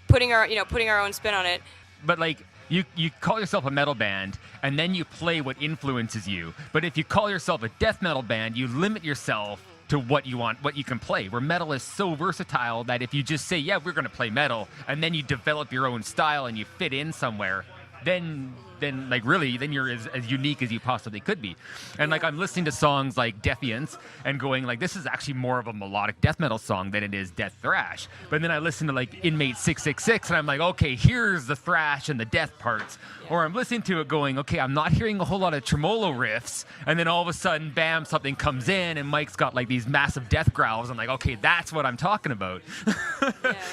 putting our own spin on it. But like, you call yourself a metal band, and then you play what influences you. But if you call yourself a death metal band, you limit yourself to what you want, what you can play. Where metal is so versatile that if you just say, yeah, we're going to play metal, and then you develop your own style and you fit in somewhere, then you're as unique as you possibly could be. And like, I'm listening to songs like Defiance and going like, this is actually more of a melodic death metal song than it is death thrash. But then I listen to like Inmate 666 and I'm like, okay, here's the thrash and the death parts. Or I'm listening to it going, okay, I'm not hearing a whole lot of tremolo riffs. And then all of a sudden, bam, something comes in and Mike's got like these massive death growls. I'm like, okay, that's what I'm talking about.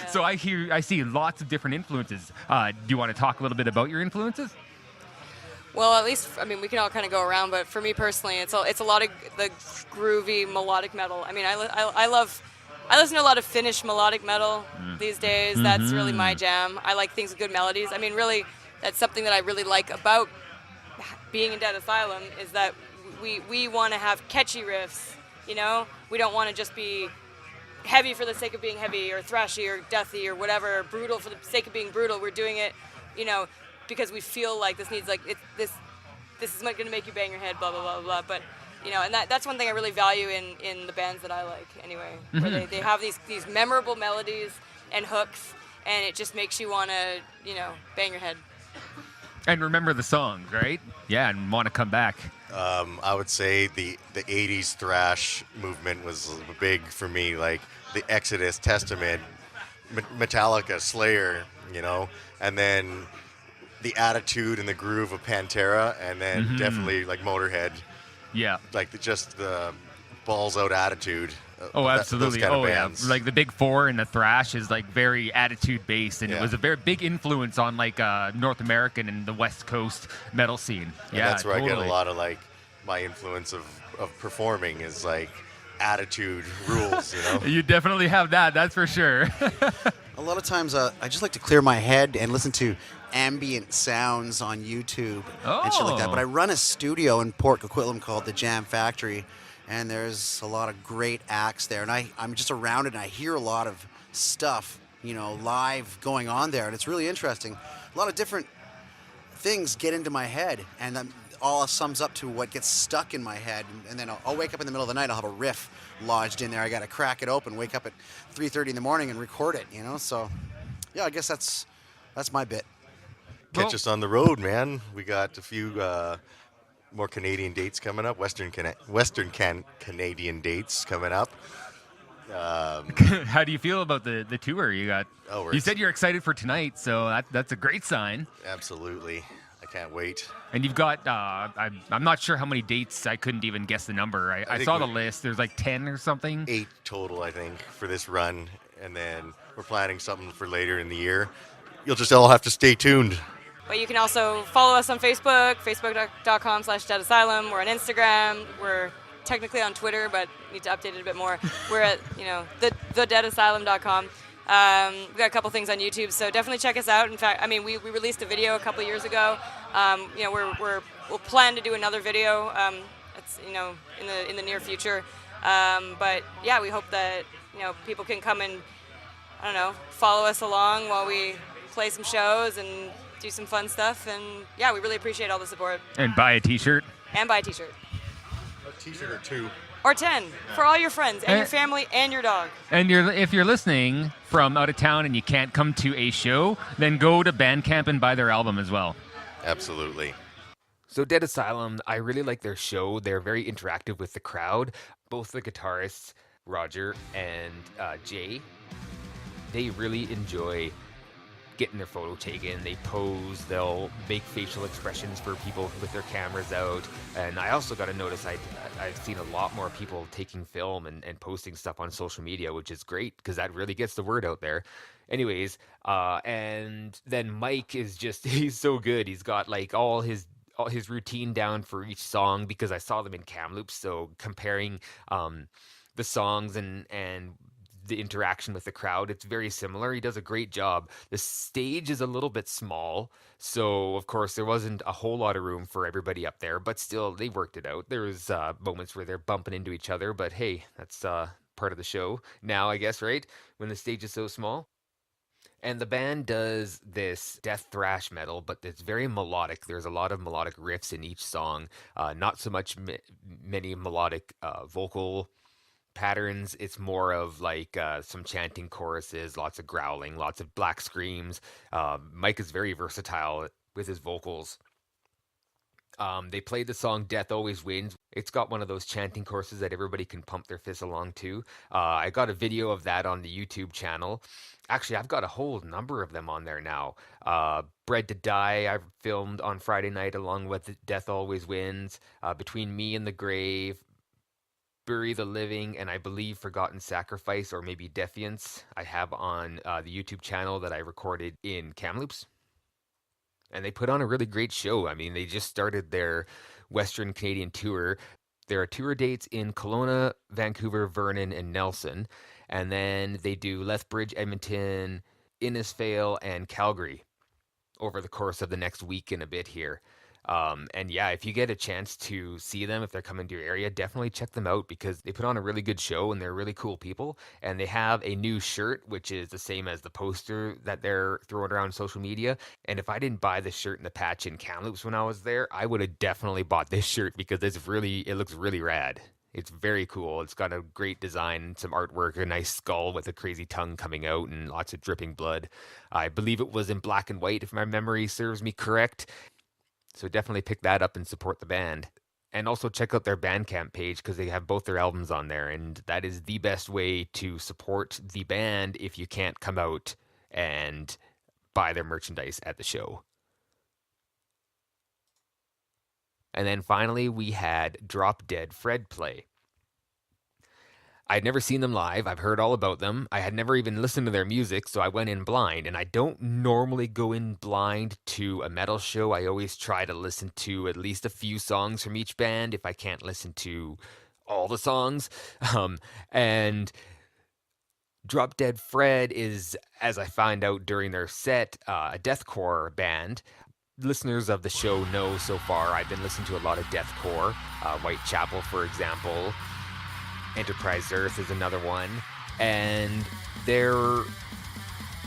So I see lots of different influences. Do you want to talk a little bit about your influences? Well, at least, I mean, we can all kind of go around, but for me personally, it's a lot of the groovy melodic metal. I mean, I listen to a lot of Finnish melodic metal these days. That's really my jam. I like things with good melodies. I mean, really, that's something that I really like about being in Dead Asylum, is that we want to have catchy riffs, We don't want to just be heavy for the sake of being heavy, or thrashy or deathy or whatever, or brutal for the sake of being brutal. We're doing it, because we feel like this needs, like, this is going to make you bang your head, blah, blah, blah, blah. But, and that's one thing I really value in the bands that I like, anyway. Where they have these memorable melodies and hooks, and it just makes you want to, bang your head. And remember the songs, right? Yeah, and want to come back. I would say the 80s thrash movement was big for me, like the Exodus, Testament, Metallica, Slayer, and then the attitude and the groove of Pantera, and then definitely like Motorhead. Yeah. Like the balls out attitude. Oh, absolutely. Those kind of bands. Yeah. Like the Big Four and the thrash is like very attitude based, and it was a very big influence on like North American and the West Coast metal scene. And that's where I get a lot of like my influence of performing is like attitude rules, You definitely have that, that's for sure. A lot of times I just like to clear my head and listen to ambient sounds on YouTube and shit like that. But I run a studio in Port Coquitlam called the Jam Factory, and there's a lot of great acts there. And I'm just around it, and I hear a lot of stuff, live going on there, and it's really interesting. A lot of different things get into my head, and then all sums up to what gets stuck in my head. And then I'll wake up in the middle of the night, I'll have a riff lodged in there. I got to crack it open, wake up at 3:30 in the morning and record it, So, yeah, I guess that's my bit. Catch us on the road, man. We got a few more Canadian dates coming up, Western Canadian dates coming up. How do you feel about the tour you got? You said you're excited for tonight, so that's a great sign. Absolutely. I can't wait. And you've got, I'm not sure how many dates. I couldn't even guess the number. I saw the list. There's like 10 or something. 8 total, I think, for this run. And then we're planning something for later in the year. You'll just all have to stay tuned. But you can also follow us on Facebook, facebook.com/Dead Asylum. We're on Instagram. We're technically on Twitter, but need to update it a bit more. We're at, thedeadasylum.com. We've got a couple things on YouTube, so definitely check us out. In fact, I mean, we released a video a couple years ago. We'll plan to do another video. It's in the near future. But yeah, we hope that people can come and follow us along while we play some shows and do some fun stuff. And yeah, we really appreciate all the support. And buy a T-shirt. And buy a T-shirt. A T-shirt or 2. Or 10 for all your friends and your family and your dog. And if you're listening from out of town and you can't come to a show, then go to Bandcamp and buy their album as well. Absolutely. So Dead Asylum, I really like their show. They're very interactive with the crowd. Both the guitarists, Roger and Jay, they really enjoy getting their photo taken. They pose, they'll make facial expressions for people with their cameras out. And I also got to notice I've seen a lot more people taking film and posting stuff on social media, which is great because that really gets the word out there. Anyways, and then Mike is just, he's so good. He's got like all his routine down for each song because I saw them in Kamloops. So comparing the songs and the interaction with the crowd, it's very similar. He does a great job. The stage is a little bit small, so of course there wasn't a whole lot of room for everybody up there, but still they worked it out. There was moments where they're bumping into each other, but hey, that's part of the show now, I guess, right? When the stage is so small. And the band does this death thrash metal, but it's very melodic. There's a lot of melodic riffs in each song, not so much many melodic vocal patterns. It's more of like some chanting choruses, lots of growling, lots of black screams. Mike is very versatile with his vocals. They played the song Death Always Wins. It's got one of those chanting choruses that everybody can pump their fists along to. I got a video of that on the YouTube channel. Actually, I've got a whole number of them on there now. Bred to Die, I filmed on Friday night along with Death Always Wins. Between Me and the Grave, Bury the Living, and I believe Forgotten Sacrifice, or maybe Defiance, I have on the YouTube channel that I recorded in Kamloops. And they put on a really great show. I mean, they just started their Western Canadian tour. There are tour dates in Kelowna, Vancouver, Vernon, and Nelson. And then they do Lethbridge, Edmonton, Innisfail, and Calgary over the course of the next week and a bit here. And yeah, if you get a chance to see them, if they're coming to your area, definitely check them out because they put on a really good show and they're really cool people. And they have a new shirt, which is the same as the poster that they're throwing around social media. And if I didn't buy the shirt and the patch in Kamloops when I was there, I would have definitely bought this shirt because it looks really rad. It's very cool. It's got a great design, some artwork, a nice skull with a crazy tongue coming out and lots of dripping blood. I believe it was in black and white, if my memory serves me correct. So definitely pick that up and support the band. And also check out their Bandcamp page because they have both their albums on there. And that is the best way to support the band if you can't come out and buy their merchandise at the show. And then finally, we had Drop Dead Fred play. I'd never seen them live. I've heard all about them. I had never even listened to their music, so I went in blind. And I don't normally go in blind to a metal show. I always try to listen to at least a few songs from each band if I can't listen to all the songs. And Drop Dead Fred is, as I find out during their set, a deathcore band. Listeners of the show know so far I've been listening to a lot of deathcore. Whitechapel, for example. Enterprise Earth is another one. And their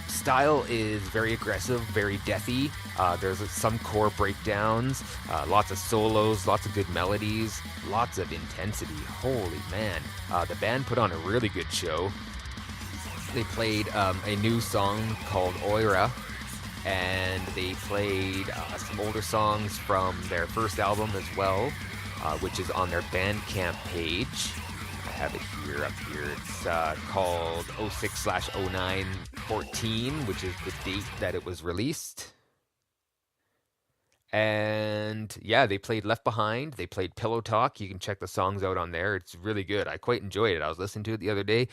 style is very aggressive, very deathy. There's some core breakdowns, lots of solos, lots of good melodies, lots of intensity. Holy man. The band put on a really good show. They played a new song called Oira, and they played some older songs from their first album as well, which is on their Bandcamp page. I have it here, up here. It's called 06/09/14, which is the date that it was released. And yeah, they played Left Behind. They played Pillow Talk. You can check the songs out on there. It's really good. I quite enjoyed it. I was listening to it the other day.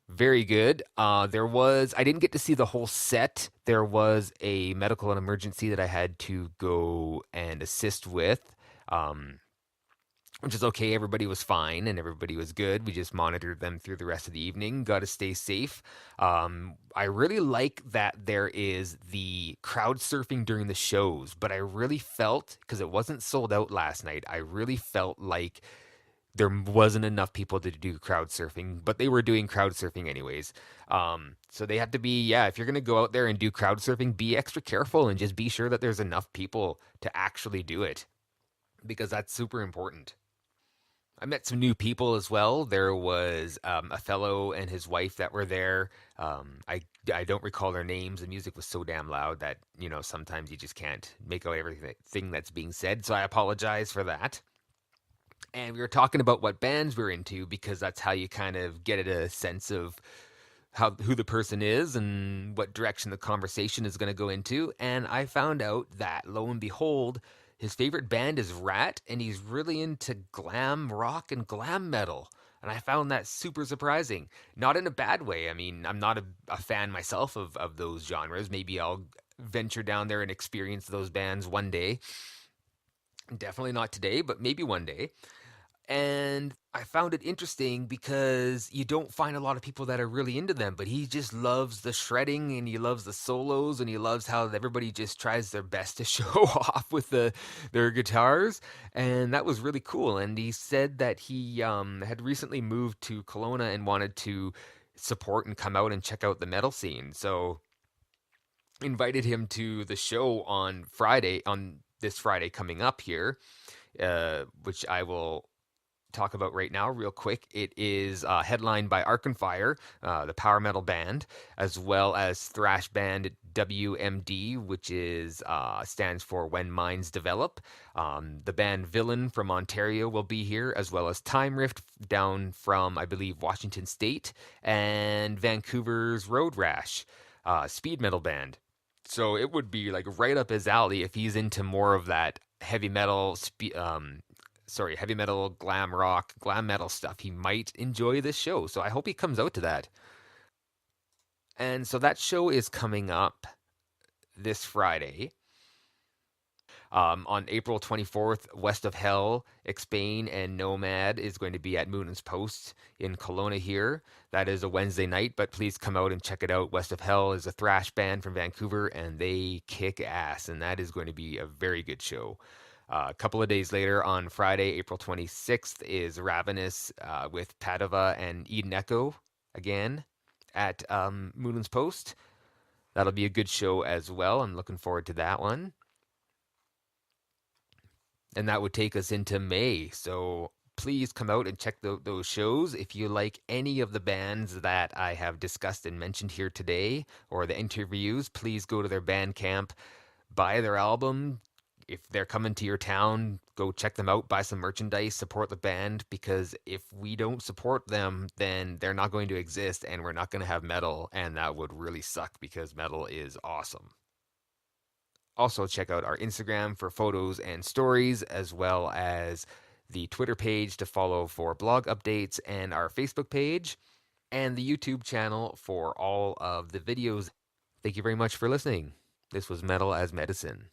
Very good. I didn't get to see the whole set. There was a medical and emergency that I had to go and assist with. Which is okay. Everybody was fine and everybody was good. We just monitored them through the rest of the evening. Got to stay safe. I really like that there is the crowd surfing during the shows, but I really felt, because it wasn't sold out last night, I really felt like there wasn't enough people to do crowd surfing, but they were doing crowd surfing anyways. So they had to be, yeah, if you're going to go out there and do crowd surfing, be extra careful and just be sure that there's enough people to actually do it, because that's super important. I met some new people as well. There was a fellow and his wife that were there. I don't recall their names. The music was so damn loud that, sometimes you just can't make out everything that's being said. So I apologize for that. And we were talking about what bands we're into, because that's how you kind of get a sense of who the person is and what direction the conversation is going to go into. And I found out that, lo and behold, his favorite band is Rat, and he's really into glam rock and glam metal. And I found that super surprising. Not in a bad way. I mean, I'm not a fan myself of those genres. Maybe I'll venture down there and experience those bands one day. Definitely not today, but maybe one day. And I found it interesting because you don't find a lot of people that are really into them, but he just loves the shredding and he loves the solos and he loves how everybody just tries their best to show off with their guitars. And that was really cool. And he said that he had recently moved to Kelowna and wanted to support and come out and check out the metal scene. So invited him to the show on this Friday coming up here, which I will talk about right now real quick. It is headlined by Arkenfire, the power metal band, as well as thrash band WMD, which stands for When Minds Develop. The band Villain from Ontario will be here, as well as Time Rift down from, I believe, Washington State, and Vancouver's Road Rash, speed metal band. So it would be like right up his alley if he's into more of that heavy metal, glam rock, glam metal stuff. He might enjoy this show. So I hope he comes out to that. And so that show is coming up this Friday. On April 24th, West of Hell, Expain, and Nomad is going to be at Muninn's Post in Kelowna here. That is a Wednesday night, but please come out and check it out. West of Hell is a thrash band from Vancouver, and they kick ass, and that is going to be a very good show. A couple of days later, on Friday, April 26th, is Ravenous with Padova and Eden Echo again at Muninn's Post. That'll be a good show as well. I'm looking forward to that one. And that would take us into May. So please come out and check those shows. If you like any of the bands that I have discussed and mentioned here today, or the interviews, please go to their Bandcamp, buy their album. If they're coming to your town, go check them out, buy some merchandise, support the band, because if we don't support them, then they're not going to exist and we're not going to have metal, and that would really suck because metal is awesome. Also, check out our Instagram for photos and stories, as well as the Twitter page to follow for blog updates, and our Facebook page, and the YouTube channel for all of the videos. Thank you very much for listening. This was Metal as Medicine.